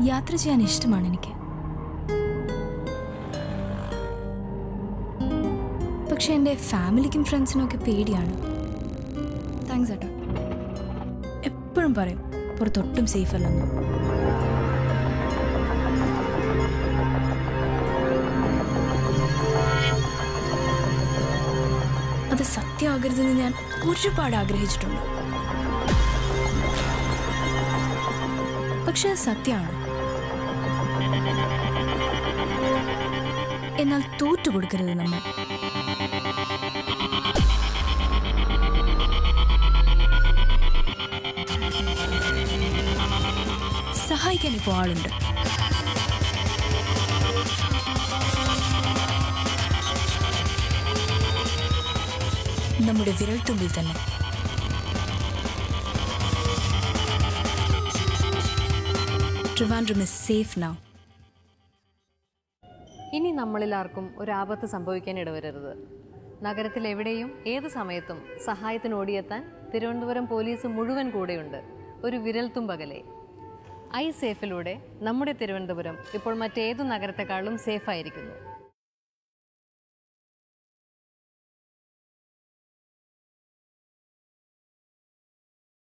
യാത്ര ചെയ്യാൻ ഇഷ്ടമാണ് എനിക്ക്. പക്ഷെ എൻ്റെ ഫാമിലിക്കും ഫ്രണ്ട്സിനും ഒക്കെ പേടിയാണ്. താങ്ക്സ് ഏട്ടാ. എപ്പോഴും പറയും പുറത്തൊട്ടും സേഫ് അല്ലെന്ന്. അത് സത്യമാകരുതെന്ന് ഞാൻ ഒരുപാട് ആഗ്രഹിച്ചിട്ടുണ്ട്. പക്ഷെ അത് സത്യമാണ്. എന്നാൽ തോറ്റുകൊടുക്കരുത് നമ്മൾ. സഹായിക്കാൻ ഇപ്പോൾ ആളുണ്ട്. നമ്മുടെ വിരൽത്തുമ്പിൽ തന്നെ. Trivandrum is safe now. ഇനി നമ്മളിലാർക്കും ഒരാപത്ത് സംഭവിക്കാൻ ഇടവരരുത്. നഗരത്തിൽ എവിടെയും ഏത് സമയത്തും സഹായത്തിന് ഓടിയെത്താൻ തിരുവനന്തപുരം പോലീസ് മുഴുവൻ കൂടെയുണ്ട്. ഒരു വിരൽത്തുമ്പകലെ. ഐ സേഫിലൂടെ നമ്മുടെ തിരുവനന്തപുരം ഇപ്പോൾ മറ്റേതു നഗരത്തെക്കാളും സേഫായിരിക്കുന്നു.